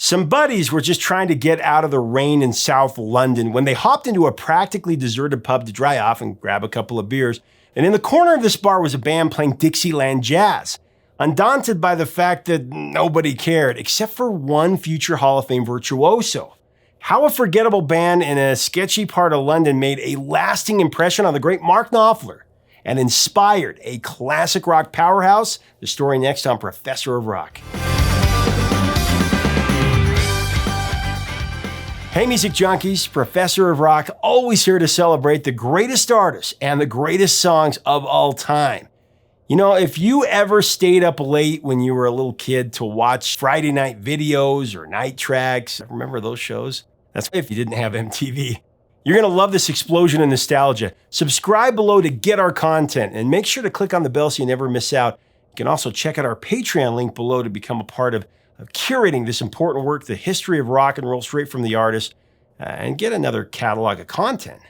Some buddies were just trying to get out of the rain in South London when they hopped into a practically deserted pub to dry off and grab a couple of beers. And in the corner of this bar was a band playing Dixieland Jazz, undaunted by the fact that nobody cared, except for one future Hall of Fame virtuoso. How a forgettable band in a sketchy part of London made a lasting impression on the great Mark Knopfler and inspired a classic rock powerhouse? The story next on Professor of Rock. Hey music junkies, Professor of Rock, always here to celebrate the greatest artists and the greatest songs of all time. You know, if you ever stayed up late when you were a little kid to watch Friday night videos or night tracks, remember those shows? That's if you didn't have MTV. You're gonna love this explosion of nostalgia. Subscribe below to get our content and make sure to click on the bell so you never miss out. You can also check out our Patreon link below to become a part of curating this important work, the history of rock and roll straight from the artist, and get another catalog of content.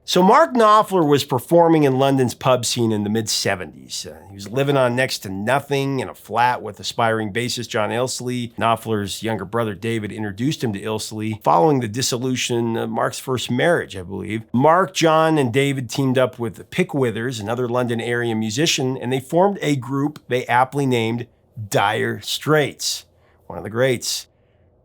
So Mark Knopfler was performing in London's pub scene in the mid-70s. He was living on next to nothing in a flat with aspiring bassist John Ilsley. Knopfler's younger brother David introduced him to Ilsley following the dissolution of Mark's first marriage, I believe. Mark, John, and David teamed up with Pick Withers, another London area musician, and they formed a group they aptly named Dire Straits. One of the greats.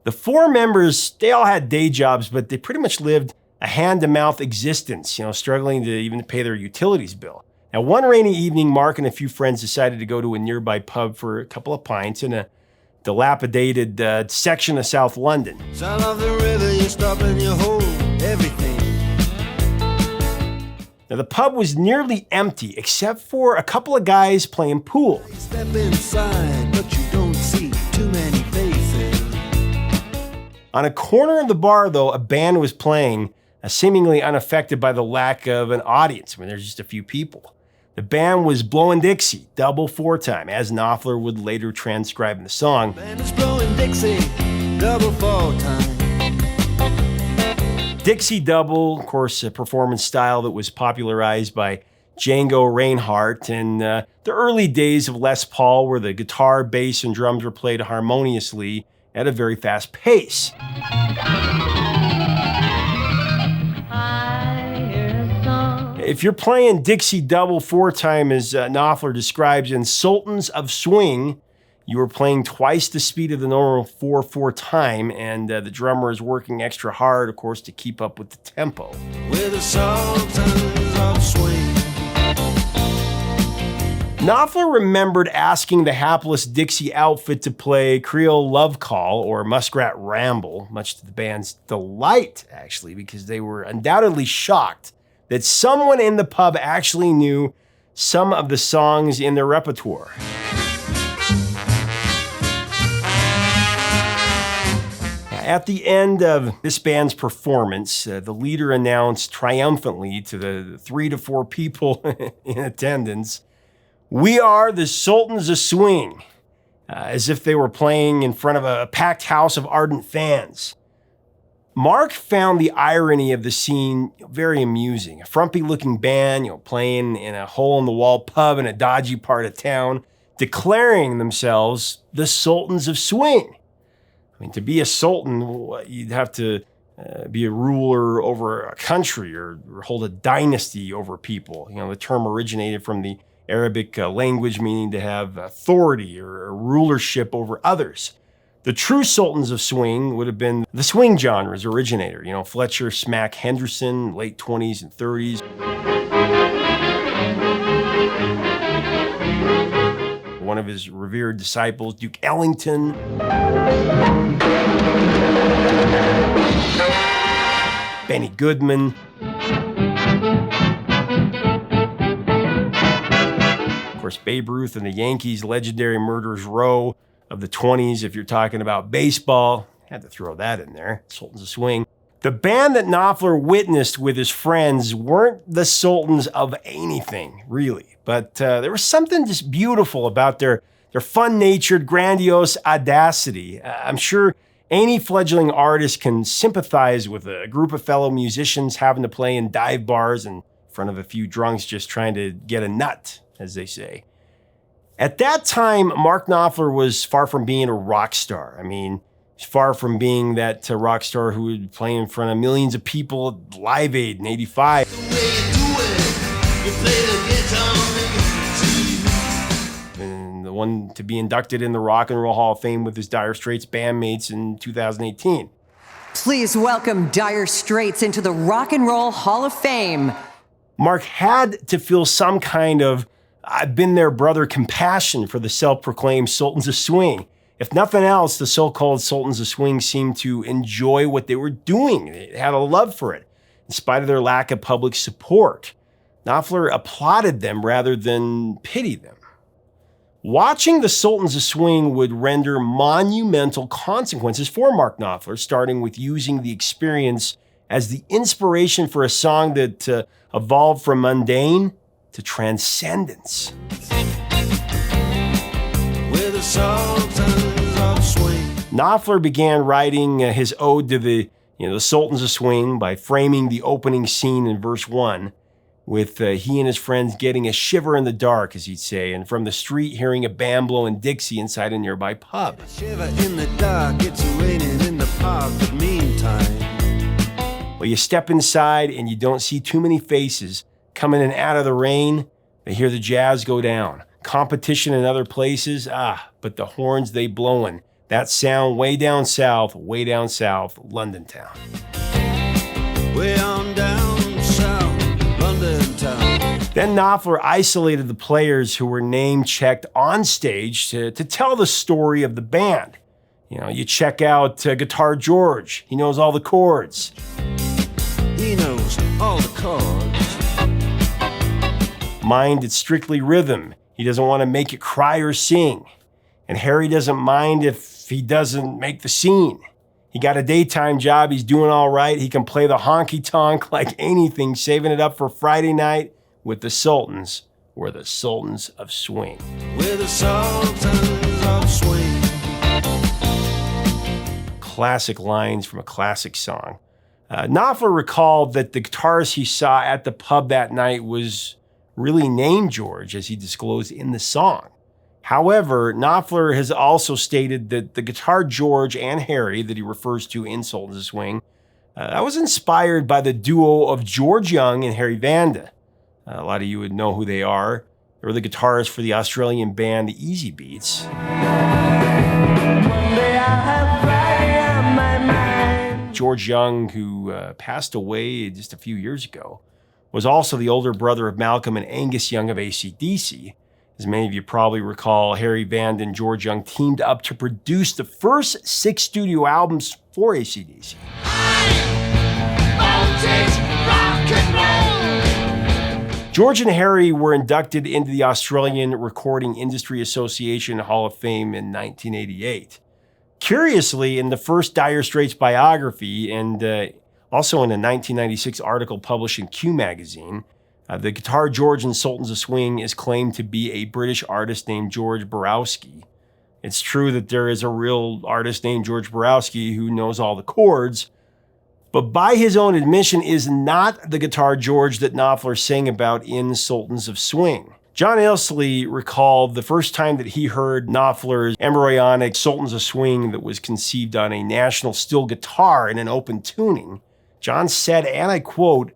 The four members, they all had day jobs, but they pretty much lived a hand-to-mouth existence, struggling to even pay their utilities bill. Now, one rainy evening, Mark and a few friends decided to go to a nearby pub for a couple of pints in a dilapidated section of South London. Sound of the river, you stop and you hold everything. Now, the pub was nearly empty, except for a couple of guys playing pool. You step inside, but you don't see too many faces. On a corner of the bar, though, a band was playing, seemingly unaffected by the lack of an audience. I mean, there's just a few people. The band was blowing Dixie, double four time, as Knopfler would later transcribe in the song. Band is blowing Dixie, double four time. Dixie double, of course, a performance style that was popularized by Django Reinhardt in the early days of Les Paul, where the guitar, bass, and drums were played harmoniously at a very fast pace. If you're playing Dixie double four time, as Knopfler describes in Sultans of Swing, you are playing twice the speed of the normal 4/4 time, and the drummer is working extra hard, of course, to keep up with the tempo. We're the Sultans of Swing. Knopfler remembered asking the hapless Dixie outfit to play Creole Love Call or Muskrat Ramble, much to the band's delight, actually, because they were undoubtedly shocked that someone in the pub actually knew some of the songs in their repertoire. At the end of this band's performance, the leader announced triumphantly to the 3 to 4 people in attendance, "We are the Sultans of Swing," as if they were playing in front of a packed house of ardent fans. Mark found the irony of the scene very amusing. A frumpy-looking band, playing in a hole-in-the-wall pub in a dodgy part of town, declaring themselves the Sultans of Swing. I mean, to be a sultan, you'd have to be a ruler over a country or hold a dynasty over people. The term originated from the Arabic language, meaning to have authority or rulership over others. The true Sultans of Swing would have been the swing genre's originator, Fletcher Smack Henderson, late 20s and 30s. One of his revered disciples, Duke Ellington. Benny Goodman. Of course, Babe Ruth and the Yankees' legendary Murderers Row of the 20s, if you're talking about baseball. Had to throw that in there, Sultans of Swing. The band that Knopfler witnessed with his friends weren't the Sultans of anything, really. But there was something just beautiful about their fun-natured, grandiose audacity. I'm sure any fledgling artist can sympathize with a group of fellow musicians having to play in dive bars in front of a few drunks just trying to get a nut, as they say. At that time, Mark Knopfler was far from being a rock star. I mean, He's far from being that rock star who would play in front of millions of people at Live Aid in '85. And the one to be inducted in the Rock and Roll Hall of Fame with his Dire Straits bandmates in 2018. Please welcome Dire Straits into the Rock and Roll Hall of Fame. Mark had to feel some kind of I've been there, brother compassion for the self-proclaimed Sultans of Swing. If nothing else, the so-called Sultans of Swing seemed to enjoy what they were doing. They had a love for it, in spite of their lack of public support. Knopfler applauded them rather than pitied them. Watching the Sultans of Swing would render monumental consequences for Mark Knopfler, starting with using the experience as the inspiration for a song that evolved from mundane to transcendence. We're the Sultans of Swing. Knopfler began writing his ode to the Sultans of Swing by framing the opening scene in verse 1 with he and his friends getting a shiver in the dark, as he'd say, and from the street hearing a band blowing Dixie inside a nearby pub. Shiver in the dark, it's raining in the park, but meantime. Well, you step inside and you don't see too many faces coming in out of the rain. They hear the jazz go down. Competition in other places, but the horns they blowin'. That sound way down south, London town. Way on down south, London town. Then Knopfler isolated the players who were name-checked on stage to tell the story of the band. You check out Guitar George. He knows all the chords. He knows all the chords. Mind, it's strictly rhythm. He doesn't want to make you cry or sing. And Harry doesn't mind if he doesn't make the scene. He got a daytime job. He's doing all right. He can play the honky-tonk like anything, saving it up for Friday night with the Sultans. We're the Sultans of Swing. We're the Sultans of Swing. Classic lines from a classic song. Knopfler recalled that the guitarist he saw at the pub that night was really named George, as he disclosed in the song. However, Knopfler has also stated that the Guitar George and Harry that he refers to in Sultans of Swing, that was inspired by the duo of George Young and Harry Vanda. A lot of you would know who they are. They were the guitarists for the Australian band the Easy Beats. George Young, who passed away just a few years ago, was also the older brother of Malcolm and Angus Young of AC/DC. As many of you probably recall, Harry Vand and George Young teamed up to produce the first 6 studio albums for AC/DC. George and Harry were inducted into the Australian Recording Industry Association Hall of Fame in 1988. Curiously, in the first Dire Straits biography and also in a 1996 article published in Q magazine, the Guitar George in Sultans of Swing is claimed to be a British artist named George Borowski. It's true that there is a real artist named George Borowski who knows all the chords, but by his own admission is not the Guitar George that Knopfler sang about in Sultans of Swing. John Ilsley recalled the first time that he heard Knopfler's embryonic Sultans of Swing that was conceived on a National steel guitar in an open tuning. John said, and I quote,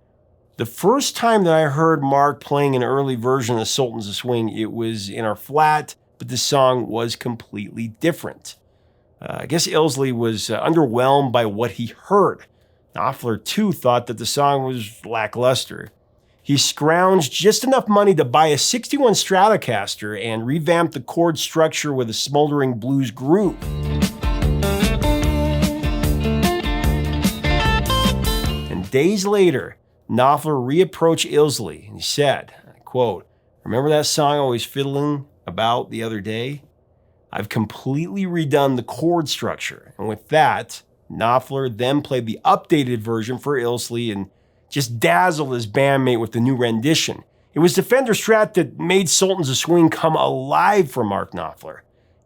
"The first time that I heard Mark playing an early version of Sultans of Swing, it was in our flat, but the song was completely different." I guess Ilsley was underwhelmed by what he heard. Knopfler, too, thought that the song was lackluster. He scrounged just enough money to buy a 61 Stratocaster and revamp the chord structure with a smoldering blues groove. And days later, Knopfler reapproached Ilsley and he said, I quote, "Remember that song I was fiddling about the other day? I've completely redone the chord structure." And with that, Knopfler then played the updated version for Ilsley and just dazzled his bandmate with the new rendition. It was the Fender Strat that made Sultans of Swing come alive for Mark Knopfler.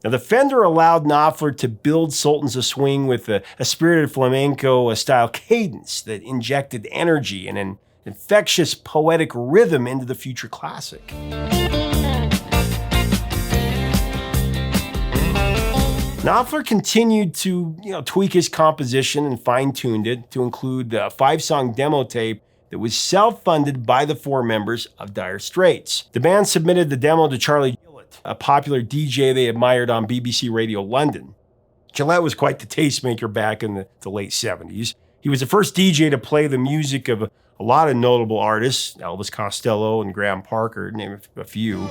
Now, the Fender allowed Knopfler to build Sultans of Swing with a spirited flamenco-style cadence that injected energy and an infectious poetic rhythm into the future classic. Knopfler continued to tweak his composition and fine-tuned it to include a 5-song demo tape that was self-funded by the 4 members of Dire Straits. The band submitted the demo to Charlie Gillett, a popular DJ they admired on BBC Radio London. Gillett was quite the tastemaker back in the late 70s. He was the first DJ to play the music of a lot of notable artists, Elvis Costello and Graham Parker, to name a few.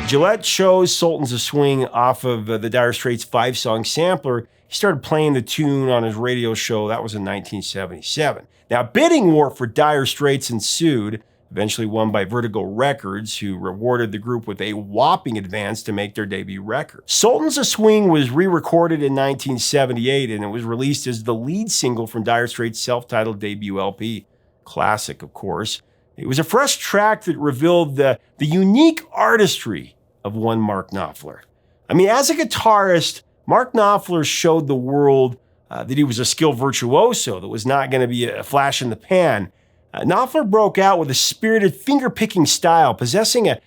Gillett chose Sultans of Swing off of the Dire Straits 5-song sampler. He started playing the tune on his radio show. That was in 1977. Now, bidding war for Dire Straits ensued, eventually won by Vertigo Records, who rewarded the group with a whopping advance to make their debut record. Sultans of Swing was re-recorded in 1978, and it was released as the lead single from Dire Straits' self-titled debut LP. Classic, of course. It was a fresh track that revealed the unique artistry of one Mark Knopfler. I mean, as a guitarist, Mark Knopfler showed the world that he was a skilled virtuoso that was not going to be a flash in the pan. Knopfler broke out with a spirited finger-picking style, possessing a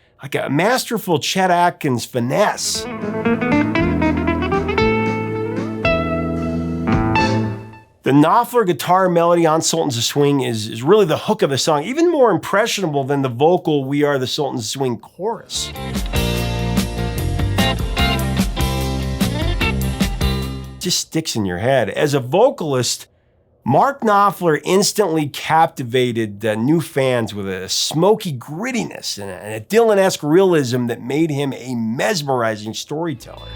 masterful Chet Atkins finesse. The Knopfler guitar melody on Sultans of Swing is really the hook of the song, even more impressionable than the vocal "We Are the Sultans of Swing" chorus. Just sticks in your head. As a vocalist, Mark Knopfler instantly captivated new fans with a smoky grittiness and a Dylan-esque realism that made him a mesmerizing storyteller.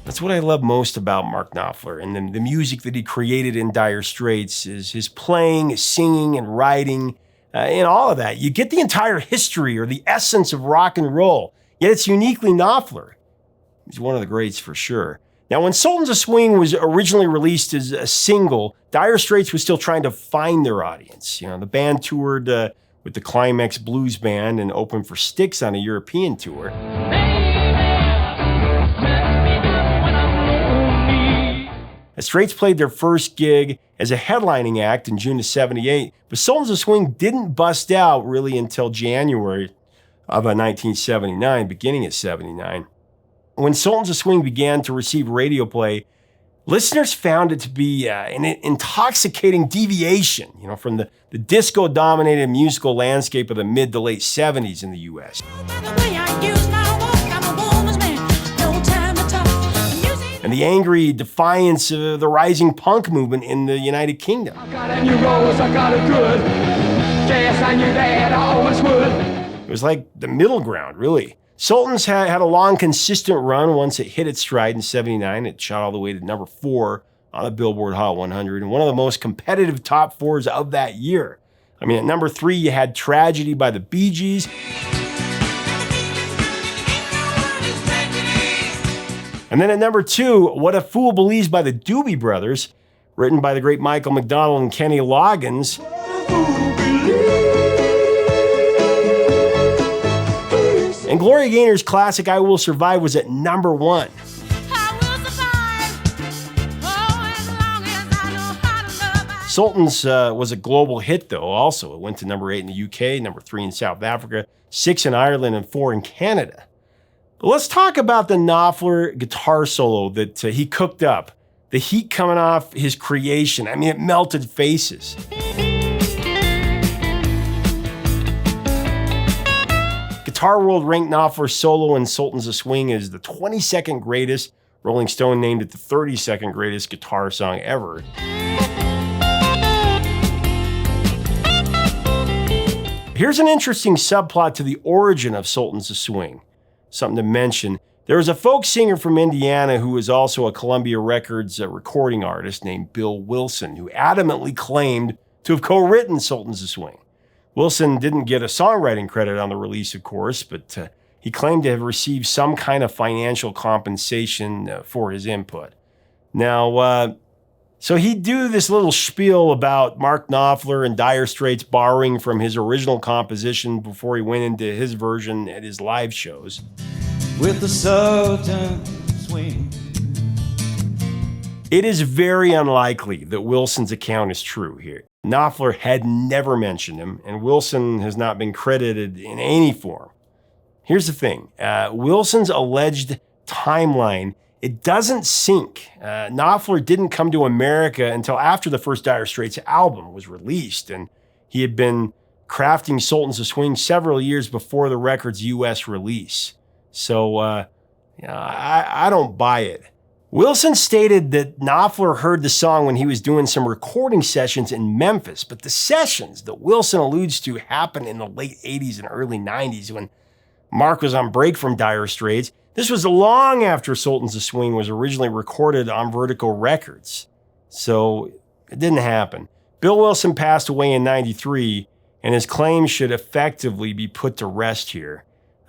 That's what I love most about Mark Knopfler and the music that he created in Dire Straits is his playing, his singing, and writing, and all of that. You get the entire history or the essence of rock and roll, yet it's uniquely Knopfler. He's one of the greats for sure. Now, when Sultans of Swing was originally released as a single, Dire Straits was still trying to find their audience. The band toured with the Climax Blues Band and opened for Styx on a European tour. The Straits played their first gig as a headlining act in June of '78, but Sultans of Swing didn't bust out really until January of 1979, beginning at '79. When Sultans of Swing began to receive radio play, listeners found it to be an intoxicating deviation, from the disco-dominated musical landscape of the mid to late '70s in the U.S. And the angry defiance of the rising punk movement in the United Kingdom. It was like the middle ground, really. Sultans had a long, consistent run once it hit its stride in '79. It shot all the way to number 4 on the Billboard Hot 100, and one of the most competitive top 4s of that year. I mean, at number 3, you had Tragedy by the Bee Gees. And then at number 2, What a Fool Believes by the Doobie Brothers, written by the great Michael McDonald and Kenny Loggins. And Gloria Gaynor's classic I Will Survive was at number 1. Sultans was a global hit, though, also. It went to number 8 in the UK, number 3 in South Africa, 6 in Ireland, and 4 in Canada. But let's talk about the Knopfler guitar solo that he cooked up. The heat coming off his creation. I mean, it melted faces. Guitar World ranked Knopfler's solo in Sultans of Swing as the 22nd greatest. Rolling Stone named it the 32nd greatest guitar song ever. Here's an interesting subplot to the origin of Sultans of Swing. Something to mention. There was a folk singer from Indiana who was also a Columbia Records recording artist named Bill Wilson, who adamantly claimed to have co-written Sultans of Swing. Wilson didn't get a songwriting credit on the release, of course, but he claimed to have received some kind of financial compensation for his input. Now, so he'd do this little spiel about Mark Knopfler and Dire Straits borrowing from his original composition before he went into his version at his live shows. With the Sultans of Swing. It is very unlikely that Wilson's account is true here. Knopfler had never mentioned him, and Wilson has not been credited in any form. Here's the thing. Wilson's alleged timeline, it doesn't sync. Knopfler didn't come to America until after the first Dire Straits album was released, and he had been crafting Sultans of Swing several years before the record's U.S. release. So, I don't buy it. Wilson stated that Knopfler heard the song when he was doing some recording sessions in Memphis, but the sessions that Wilson alludes to happened in the late 80s and early 90s when Mark was on break from Dire Straits. This was long after Sultans of Swing was originally recorded on Vertigo Records. So it didn't happen. Bill Wilson passed away in 93, and his claims should effectively be put to rest here.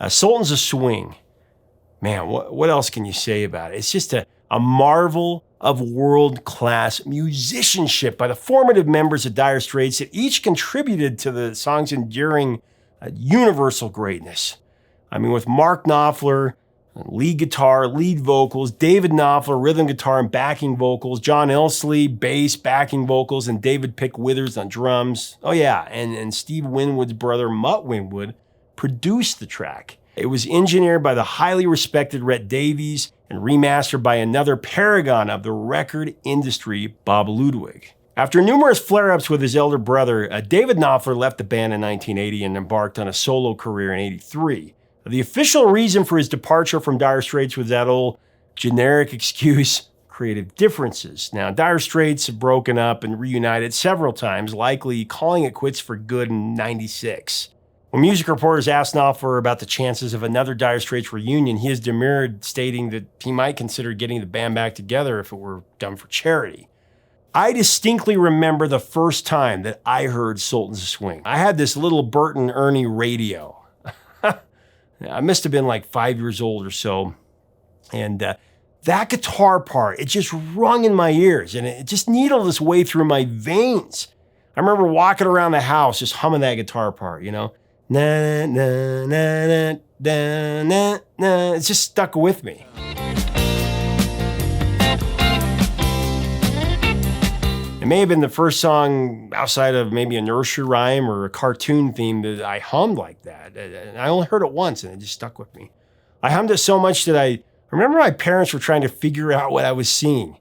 Sultans of Swing. Man, what else can you say about it? It's just a marvel of world-class musicianship by the formative members of Dire Straits that each contributed to the song's enduring universal greatness. I mean, with Mark Knopfler, lead guitar, lead vocals, David Knopfler, rhythm guitar and backing vocals, John Ilsley, bass, backing vocals, and David Pick Withers on drums. Oh yeah, and Steve Winwood's brother, Mutt Winwood, produced the track. It was engineered by the highly respected Rhett Davies and remastered by another paragon of the record industry, Bob Ludwig. After numerous flare-ups with his elder brother, David Knopfler left the band in 1980 and embarked on a solo career in 83. The official reason for his departure from Dire Straits was that old generic excuse, creative differences. Now, Dire Straits have broken up and reunited several times, likely calling it quits for good in 96. When music reporters asked Knopfler about the chances of another Dire Straits reunion, he has demurred, stating that he might consider getting the band back together if it were done for charity. I distinctly remember the first time that I heard Sultans of Swing. I had this little Bert and Ernie radio. I must have been like 5 years old or so. And that guitar part, it just rung in my ears and it just needled its way through my veins. I remember walking around the house just humming that guitar part, you know? Na, na, na, na, na, na, na. It's just stuck with me. It may have been the first song outside of maybe a nursery rhyme or a cartoon theme that I hummed like that. And I only heard it once and it just stuck with me. I hummed it so much that I remember my parents were trying to figure out what I was singing.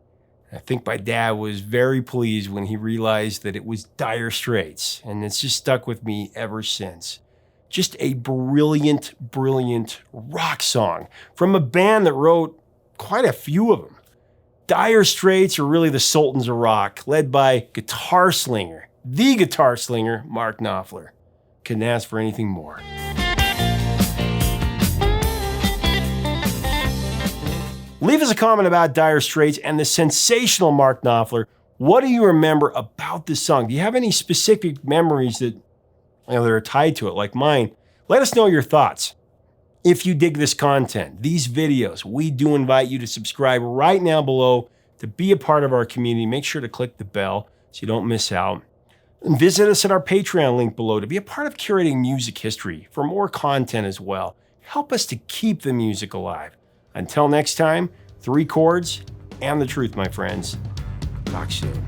I think my dad was very pleased when he realized that it was Dire Straits, and it's just stuck with me ever since. Just a brilliant, brilliant rock song from a band that wrote quite a few of them. Dire Straits are really the Sultans of Rock, led by guitar slinger, the guitar slinger, Mark Knopfler. Couldn't ask for anything more. Leave us a comment about Dire Straits and the sensational Mark Knopfler. What do you remember about this song? Do you have any specific memories that that are tied to it, like mine? Let us know your thoughts. If you dig this content, these videos, we do invite you to subscribe right now below to be a part of our community. Make sure to click the bell so you don't miss out. And visit us at our Patreon link below to be a part of curating music history for more content as well. Help us to keep the music alive. Until next time, 3 chords and the truth, my friends. Talk soon.